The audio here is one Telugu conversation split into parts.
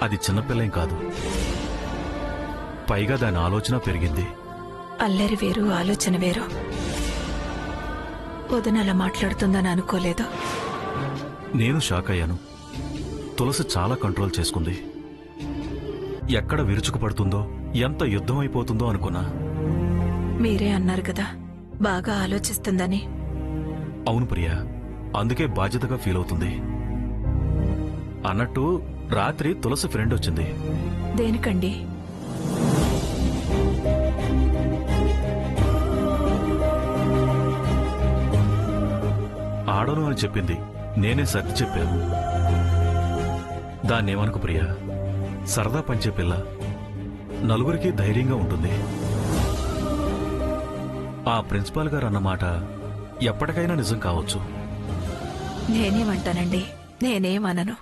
అది చిన్నపిల్లేం కాదు. పైగా దాని ఆలోచన పెరిగింది. అల్లరి వేరు, ఆలోచన వేరు. వదిన అలా మాట్లాడుతుందని అనుకోలేదు. నేను షాక్ అయ్యాను. తులసి చాలా కంట్రోల్ చేసుకుంది. ఎక్కడ విరుచుకుపడుతుందో, ఎంత యుద్ధం అయిపోతుందో అనుకున్నా. మీరే అన్నారు కదా బాగా ఆలోచిస్తుందని. అవును ప్రియా, అందుకే బాధ్యతగా ఫీల్ అవుతుంది. అన్నట్టు రాత్రి తులసి ఫ్రెండ్ వచ్చింది. దేనికండి? ఆడను అని చెప్పింది. నేనే సర్ది చెప్పాను. దాన్నేమనుకు ప్రియా, సరదా పంచే పిల్ల. నలుగురికి ధైర్యంగా ఉంటుంది. ఆ ప్రిన్సిపాల్ గారు అన్నమాట ఎప్పటికైనా నిజం కావచ్చు. నేనేమంటానండి, నేనేమనను.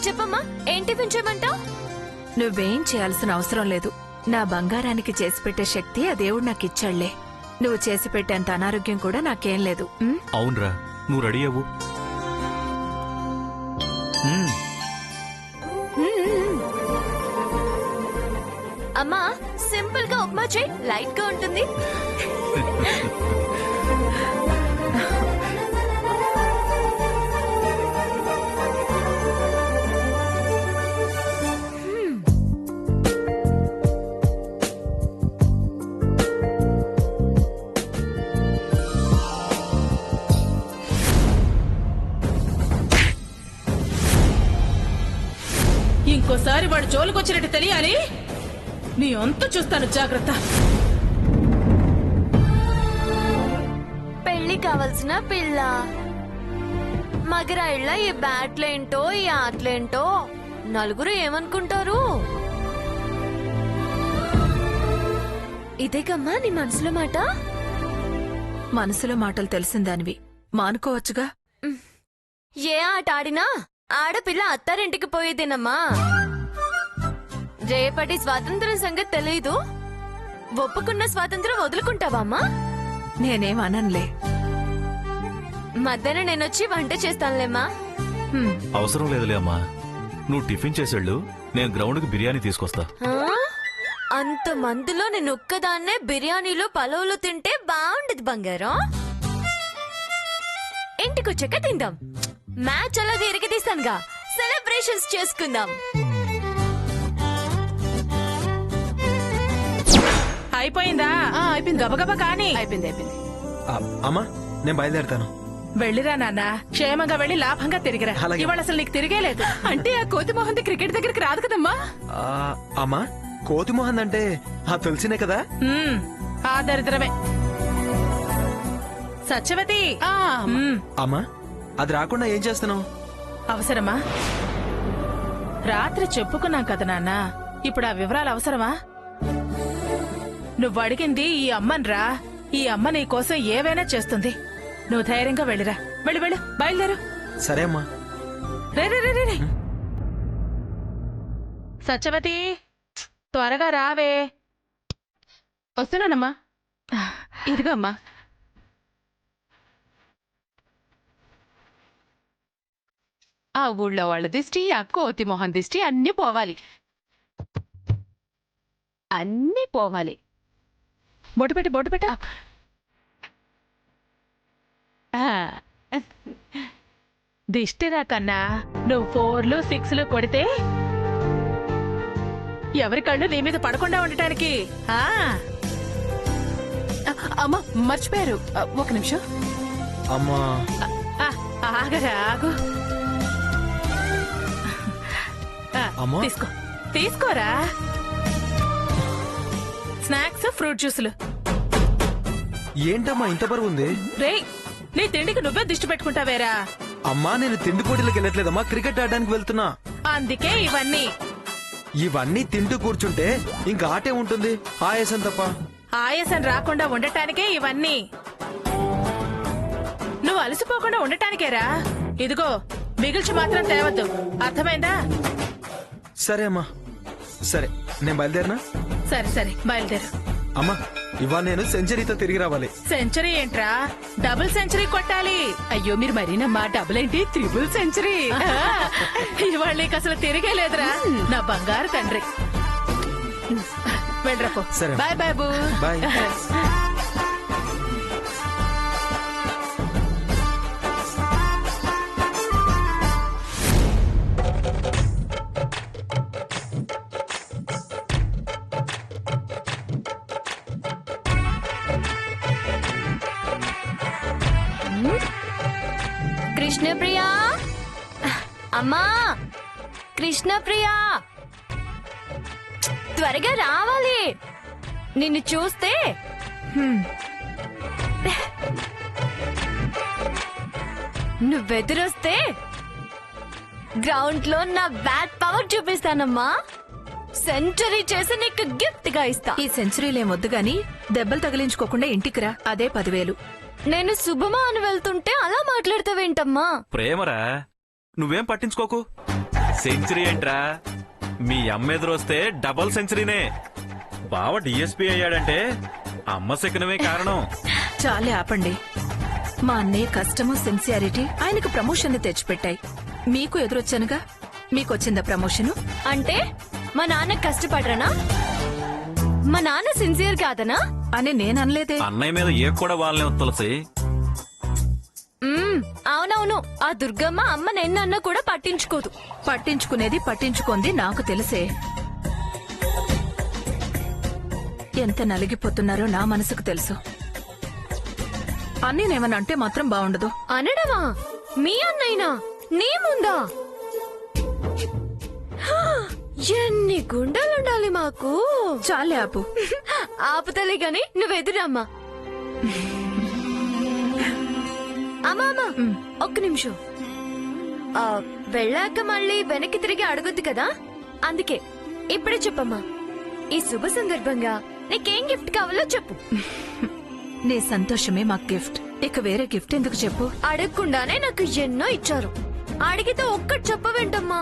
చెప్పమ్మా, ఏంటి పెంచేమంటావు? నువ్వేం చేయాల్సిన అవసరం లేదు. నా బంగారానికి చేసి పెట్టే శక్తి ఆ దేవుడు నాకు ఇచ్చాళ్లే. నువ్వు చేసి పెట్టేంత అనారోగ్యం కూడా నాకేం లేదు. అవునరా, నువ్వు రెడీ అవ్వు. అమ్మా, సింపుల్ గా ఉప్మా చేయి, లైట్ గా ఉంటుంది. ఇంకోసారి వాడు జోలుకొచ్చినట్టు తెలియాలి. నీ అంత చూస్తాను, జాగ్రత్త. పెళ్లి కావలసిన పిల్ల మగరాయిళ్ళ ఈ బ్యాట్లేంటో, ఈ ఆటలేంటో నలుగురు ఏమనుకుంటారు? ఇదేగమ్మా నీ మనసులో మాట. మనసులో మాటలు తెలిసిందానివి మానుకోవచ్చుగా. ఏ ఆట ఆడినా ఆడపిల్ల అత్తారింటికి పోయేదేనమ్మా. రేపటి స్వాతంత్రం సంగతి తెలీదు. ఒప్పుకున్న స్వాతంత్రం వదులుకుంటావమ్మా? నేనేమనలే. మధ్యాహ్నం నేనొచ్చి వంట చేస్తానులేమ్మా. అవసరం లేదులే అమ్మా, నువ్వు టిఫిన్ చేసేళ్ళు, నేను గ్రౌండ్కి బిర్యానీ తీసుకొస్తా. అంత మందిలో నేను ఒక్కదాన్నే బిర్యానీలు పలావులు తింటే బాగుండదు బంగారం. ఇంటికొచ్చాక తిందాం. మ్యాచ్ అలాగే ఇరగదీస్తానుగా, సెలబ్రేషన్స్ చేసుకుందాం. అయిపోయిందా? అయిపోయింది. గబగబా కానీ. అయిపోయింది. అమ్మా, నేను బయలుదేరుతాను. వెళ్ళిరా నాన్న, క్షేమంగా వెళ్ళి లాభంగా తిరిగిరా. అలాగే. ఇవాళ అసలు నీకు తిరిగే లేదు. అంటే ఆ కోతి మొహంది క్రికెట్ దగ్గరికి రాదు కదమ్మా. అమ్మా, కోతి మొహన్ అంటే తెలిసినే కదా. ఆ దరిద్రమే. సత్యవతి. అమ్మా, అది రాకుండా ఏం చేస్తున్నావు? అవసరమా? రాత్రి చెప్పుకున్నాం కదా నాన్న, ఇప్పుడు ఆ వివరాలు అవసరమా? నువ్వు అడిగింది ఈ అమ్మన్రా. ఈ అమ్మ నీ కోసం ఏవైనా చేస్తుంది. నువ్వు ధైర్యంగా వెళ్ళిరా. వెళ్ళు వెళ్ళు, బయలుదేరు. సరే అమ్మా. రే రే రే రే. సత్యవతి, త్వరగా రావే. వస్తున్నానమ్మా. ఇదిగో అమ్మా. ఆ ఊళ్ళో వాళ్ళ దిష్టి, ఆ కోతి మొహం దిష్టి అన్నీ పోవాలి. అన్నీ పోవాలి. బొట్టు పెట్టి బొట్టు పెట్ట. దిష్టిరా కన్నా, నువ్వు 4లు 6లు కొడితే ఎవరి కళ్ళు నీ మీద పడకుండా ఉండటానికి. అమ్మా, మర్చిపోయారు. ఒక నిమిషం. అమ్మా, ఆగరా, ఆగు. అమ్మా, తీసుకో, తీసుకోరా. స్నాక్స్, ఫ్రూట్ జ్యూసులు. ఏంటమ్మా ఇంత బరువు ఉంది? రే, నీ తిండికి నువ్వే దిష్టి పెట్టుకుంటావేరా. అమ్మా, నేను తిండి పోటీలకు వెళ్ళట్లేదమ్మా, క్రికెట్ ఆడడానికి వెళ్తున్నా. అందుకే ఇవన్నీ. ఇవన్నీ తింటూ కూర్చుంటే ఇంకా ఆటే ఉంటుంది, ఆయాసం తప్ప. ఆయాసం రాకుండా ఉండటానికే ఇవన్నీ. నువ్వు అలసిపోకుండా ఉండటానికేరా. ఇదిగో, మిగిల్చి మాత్రం తేవద్దు, అర్థమైందా? సరే అమ్మా, సరే, నేను బయలుదేరినా? సరే సరే, బయలుదేరు. అమ్మా ఇవాళ నేను సెంచరీతో తిరిగి రావాలి. సెంచరీ ఏంట్రా, డబుల్ సెంచరీ కొట్టాలి. అయ్యో మీరు మరీనమ్మా, డబుల్ ఏంటి, త్రిబుల్ సెంచరీ. ఇవాళ నీకు అసలు తిరిగే లేదురా నా బంగారు తండ్రి. వెళ్ళరాపో. సరే. బాయ్ బాబు. బాయ్. కృష్ణప్రియా, అమ్మా కృష్ణప్రియా, త్వరగా రావాలి. నిన్ను చూస్తే నువ్వెదురొస్తే గ్రౌండ్ లో నా బ్యాట్ పవర్ చూపిస్తానమ్మా. సెంచరీ చేసి నీకు గిఫ్ట్ గా ఇస్తా. ఈ సెంచరీలేమొద్దు గాని దెబ్బలు తగిలించుకోకుండా ఇంటికి రా, అదే 10,000. నేను శుభమా అని వెళ్తుంటే అలా మాట్లాడతావేంటమ్మా? ప్రేమరా, నువ్వేం పట్టించుకోకు. సెంచరీ ఏంట్రా, మీ అమ్మ ఎదురొస్తే డబుల్ సెంచరీనే. బావ డిఎస్పీ అయ్యాడంటే అమ్మ శకునమే కారణం. చాలే ఆపండి. మా అన్నయ్య కష్టము సిన్సియారిటీ ఆయనకు ప్రమోషన్ తెచ్చిపెట్టాయి. మీకు ఎదురొచ్చానుగా, మీకొచ్చిందా ప్రమోషను? అంటే మా నాన్న కష్టపడరనా? మా నాన్న సిన్సియర్ కాదనా? అని నేననలేదే. అన్నయ్య మీద ఏ కూడా వాళ్ళనే తులసి. అవునవును, ఆ దుర్గమ్మ అమ్మ నిన్న కూడా పట్టించుకోదు. పట్టించుకునేది పట్టించుకుంది నాకు తెలిసే. ఎంత నలిగిపోతున్నారో నా మనసుకు తెలుసు. అన్నీ నేమనంటే మాత్రం బాగుండదు. అనడమా? మీ అన్నయ్యనా? నీ ముందా? ఎన్ని గుండెలుండాలి మాకు. చాలే ఆపు. ఆపుతలే గాని నువ్వెదురమ్మా. అమ్మా అమ్మా, ఒక్క నిమిషం. వెళ్ళాక మళ్ళీ వెనక్కి తిరిగి అడగొద్దు కదా, అందుకే ఇప్పుడే చెప్పమ్మా. ఈ శుభ సందర్భంగా నీకేం గిఫ్ట్ కావాలో చెప్పు. నీ సంతోషమే మాకు గిఫ్ట్. ఇక వేరే గిఫ్ట్ ఎందుకు చెప్పు? అడగకుండానే నాకు ఎన్నో ఇచ్చారు. అడిగితే ఒక్కటి చెప్పవేంటమ్మా?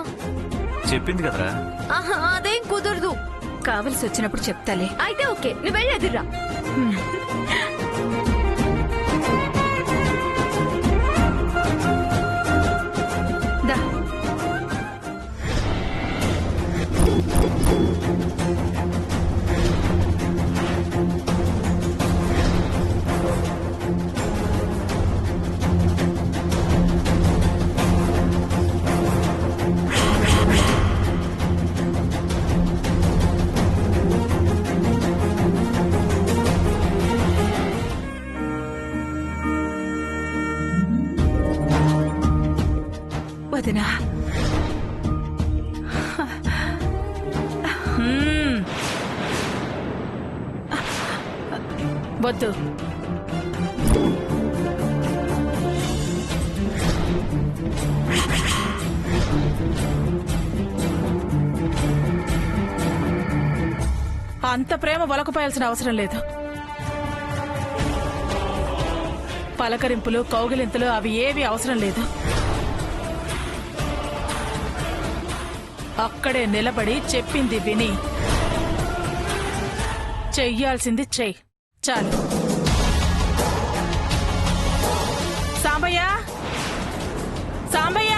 చెప్పింది కదరా. ఆహా, అదేం కుదరదు. కావలసి వచ్చినప్పుడు చెప్తాలే. అయితే ఓకే, నువ్వు వెళ్ళి ఎదురా. దా. వదినా, వద్దు. అంత ప్రేమ వలకపోయాల్సిన అవసరం లేదు. పలకరింపులు, కౌగిలింతలు అవి ఏవి అవసరం లేదు. అక్కడే నిలబడి చెప్పింది విని చెయ్యాల్సింది చెయ్యి. చాలు. సాంబయ్య, సాంబయ్య,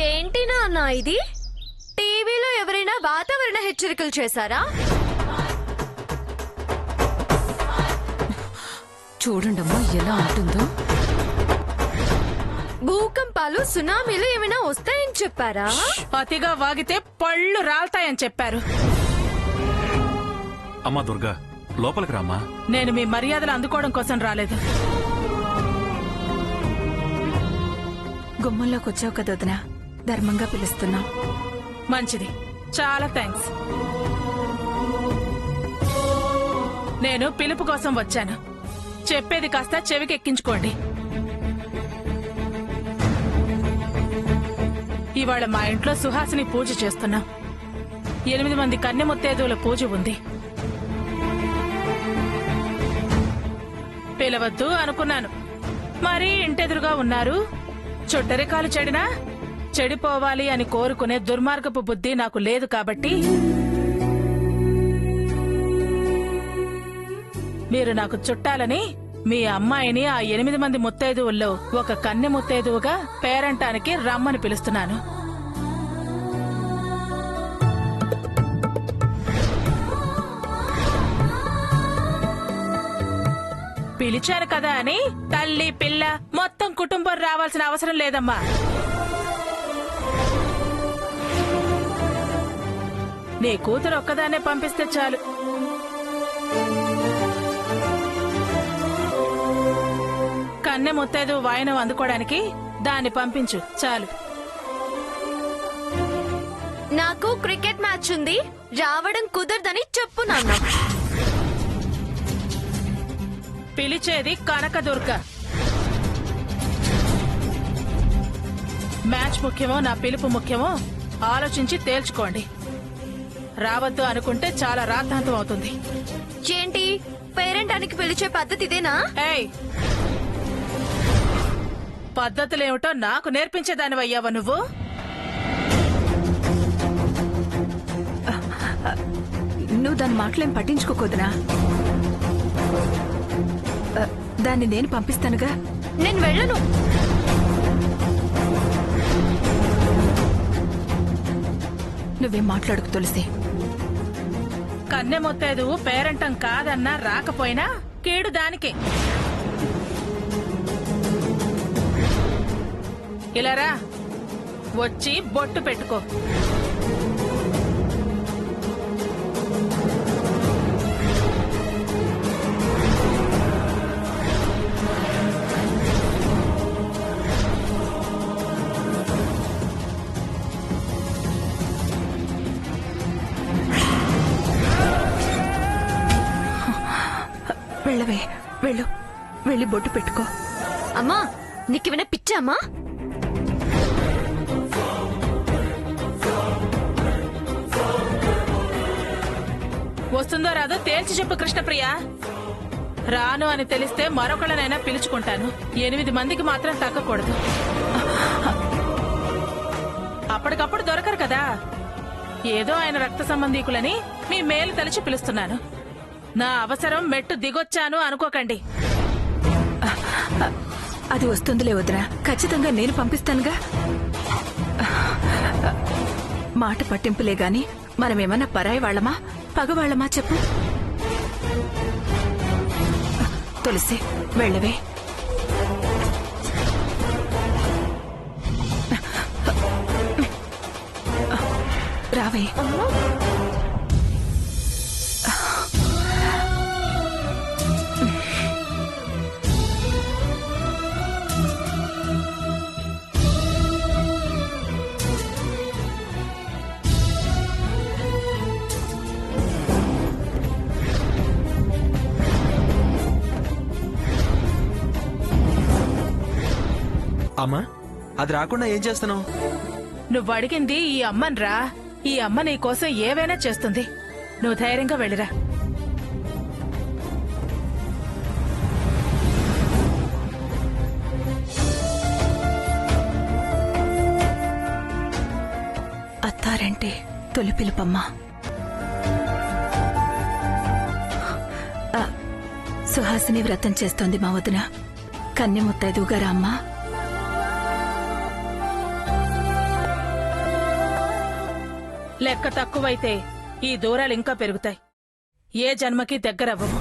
ఏంటి నాన్న ఇది? టీవీలో ఎవరైనా వాతావరణ హెచ్చరికలు చేశారా? చూడండమ్మా ఎలా ఉంటుందో. భూకంపాలు, సునామీలు ఏమైనా వస్తాయని చెప్పారా? అతిగా వాగితే పళ్ళు రాల్తాయని చెప్పారు. అమ్మా దుర్గా, లోపలికి రామ్మా. నేను మీ మర్యాదలు అందుకోవడం కోసం రాలేదు. గుమ్మంలోకి వచ్చావు కదా వదినా, ధర్మంగా పిలుస్తున్నావు. మంచిది, చాలా థ్యాంక్స్. నేను పిలుపు కోసం వచ్చాను, చెప్పేది కాస్త చెవికెక్కించుకోండి. ఇవాళ మా ఇంట్లో సుహాసిని పూజ చేస్తున్నాం. 8 మంది కన్యముత్తేదువుల పూజ ఉంది. పిలవద్దు అనుకున్నాను, మరీ ఇంటెదురుగా ఉన్నారు. చుట్టరికాలు చెడినా చెడిపోవాలి అని కోరుకునే దుర్మార్గపు బుద్ధి నాకు లేదు కాబట్టి మీరు నాకు చుట్టాలని మీ అమ్మాయిని ఆ 8 మంది ముత్తైదువుల్లో ఒక కన్నె ముత్తైదువుగా పేరంటానికి రమ్మని పిలుస్తున్నాను. పిలిచాను కదా అని తల్లి పిల్ల మొత్తం కుటుంబం రావాల్సిన అవసరం లేదమ్మా. నీ కూతురు ఒక్కదాన్నే పంపిస్తే చాలు. కన్నె ముత్తైదు వాయనం అందుకోవడానికి దాన్ని పంపించు చాలు. నాకు క్రికెట్ మ్యాచ్ ఉంది, రావడం కుదరదని చెప్పు నాన్న. పిలిచేది కనకదుర్గ. మ్యాచ్ ముఖ్యమో నా పిలుపు ముఖ్యమో ఆలోచించి తేల్చుకోండి. రావద్దు అనుకుంటే చాలా రాద్ధాంతం అవుతుంది. ఏంటి పేరెంటానికి పిలిచే పద్ధతి ఇదేనా? ఏయ్, పద్ధతులేమిటో నాకు నేర్పించేదానివయ్యావా నువ్వు? నువ్వు దాని మాటలేం పట్టించుకోకొద్దునా. దాన్ని నేను పంపిస్తానుగా. నేను వెళ్ళను. నువ్వేం మాట్లాడుకు తులసి. కన్నె ముత్తైదు పేరంటం కాదన్నా రాకపోయినా కీడు దానికే. ఇలా రా, వచ్చి బొట్టు పెట్టుకో. వెళ్ళవే, వెళ్ళు, వెళ్ళి బొట్టు పెట్టుకో. అమ్మా నీకేమైనా పిచ్చామ్మా? వస్తుందో రాదో తేల్చి చెప్పు కృష్ణప్రియ. రాను అని తెలిస్తే మరొకళ్ళనైనా పిలుచుకుంటాను. 8 మందికి మాత్రం తగ్గకూడదు. అప్పటికప్పుడు దొరకరు కదా. ఏదో ఆయన రక్త సంబంధీకులని మీ మేలు తలిచి పిలుస్తున్నాను. నా అవసరం మెట్టు దిగొచ్చాను అనుకోకండి. అది వస్తుందిలే వదినా, ఖచ్చితంగా నేను పంపిస్తానుగా. మాట పట్టింపులే గాని మనమేమన్నా పరాయి వాళ్ళమా పగవాళ్లమా చెప్పు. తులసి వెళ్ళవే. రావే. అమ్మా, అది రాకుండా ఏం చేస్తున్నావు? నువ్వు అడిగింది ఈ అమ్మన్రా. ఈ అమ్మ నీ కోసం ఏవైనా చేస్తుంది. నువ్వు ధైర్యంగా వెళ్ళిరా. అత్తారంటే తొలి పిలుపమ్మా. సుహాసిని వ్రతం చేస్తోంది మా వదిన. కన్నె ముత్తైదువుగా రామ్మా. లెక్క తక్కువైతే ఈ దూరాలు ఇంకా పెరుగుతాయి. ఏ జన్మకి దగ్గరవ్వవు.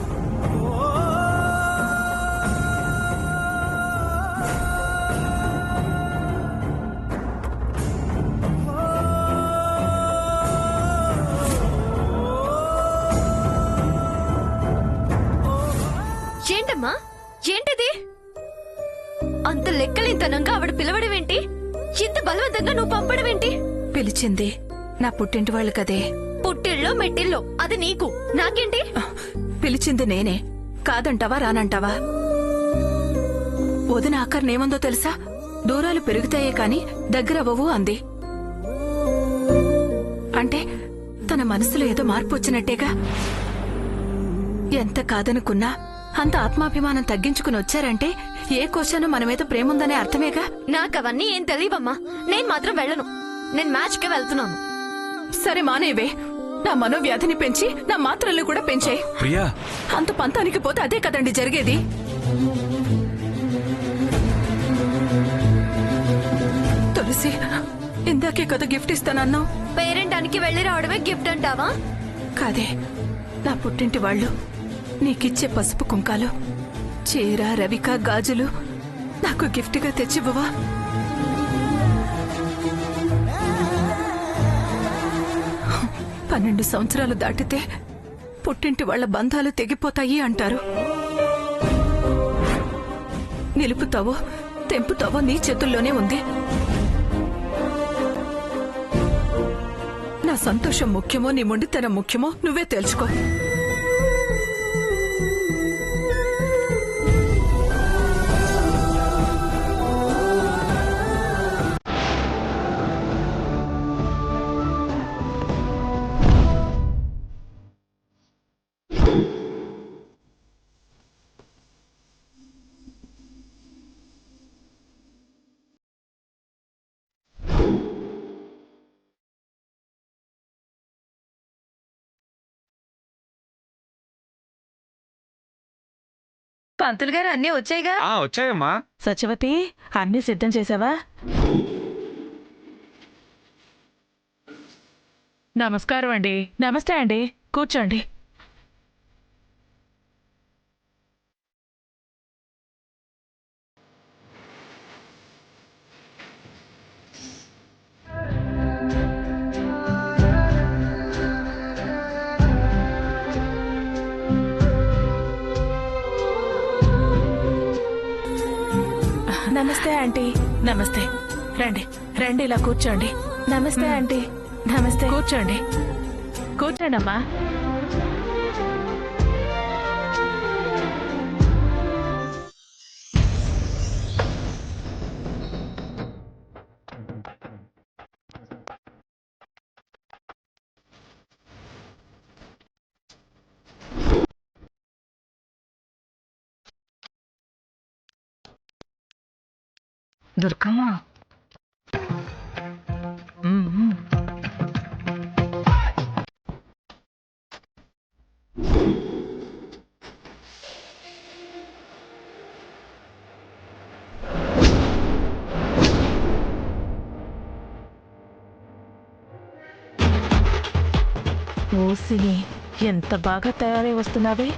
ఏంటమ్మా, ఏంటిది? అంత లెక్కలేంతనంగా ఆవిడ పిలవడమేంటి? ఇంత బలవంతంగా నువ్వు పంపడమేంటి? పిలిచింది నా పుట్టింటి వాళ్ళు కదే. పుట్టిళ్ళో మెట్టిల్లో అది నీకు, నాకేంటి? పిలిచింది నేనే. కాదంటావా రానంటావా? వదిన ఆఖరినేమందో తెలుసా? దూరాలు పెరుగుతాయే కాని దగ్గరవ్వవు అంది. అంటే తన మనసులో ఏదో మార్పు వచ్చినట్టేగా. ఎంత కాదనుకున్నా అంత ఆత్మాభిమానం తగ్గించుకుని వచ్చారంటే ఏ క్వశ్చన్ మన మీద ప్రేముందనే అర్థమేగా. నాకవన్నీ ఏం తెలియవమ్మా. నేను మాత్రం వెళ్ళను. నేను మ్యాచ్ కి వెళ్తున్నాను. సరే మానేవే. నా మనోవ్యాధిని పెంచి నా మాత్రలు కూడా పెంచే. ప్రియా, అంత పంతానికి పోతే అదే కదండి జరిగేది. తులసి, ఇందాకే కదా గిఫ్ట్ ఇస్తానన్నావు. పేరెంటానికి వెళ్లి రావడమే గిఫ్ట్ అంటావా? కాదే, నా పుట్టింటి వాళ్ళు నీకిచ్చే పసుపు కుంకాలు, చీర, రవిక, గాజులు నాకు గిఫ్ట్గా తెచ్చివ్వవా? పన్నెండు సంవత్సరాలు దాటితే పుట్టింటి వాళ్ల బంధాలు తెగిపోతాయి అంటారు. నిలుపుతావో తెంపుతావో నీ చేతుల్లోనే ఉంది. నా సంతోషం ముఖ్యమో నీ మొండితనం ముఖ్యమో నువ్వే తేల్చుకో. పంతులు గారు అన్నీ వచ్చాయిగా? వచ్చాయమ్మా. సత్యవతి, అన్నీ సిద్ధం చేసావా? నమస్కారం అండి. నమస్తే అండి, కూర్చోండి. నమస్తే ఆంటీ. నమస్తే. రండి రండి, ఇలా కూర్చోండి. నమస్తే ఆంటీ. నమస్తే. కూర్చోండి. కూర్చోండి అమ్మా. దుర్గమ్మ, ఓసిని, ఎంత బాగా తయారై వస్తున్నావే.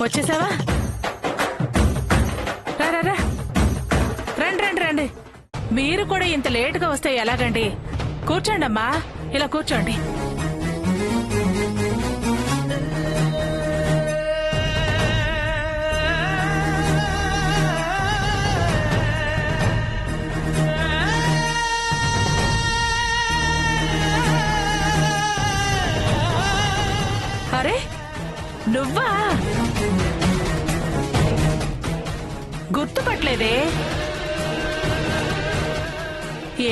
వచ్చేసావా? రా రా రా. రండి రండి రండి. మీరు కూడా ఇంత లేటుగా వస్తే ఎలాగండి? కూర్చోండి అమ్మా, ఇలా కూర్చోండి. అరే, నువ్వా? గుర్తుపట్టలేదే.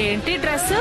ఏంటి డ్రెస్సు?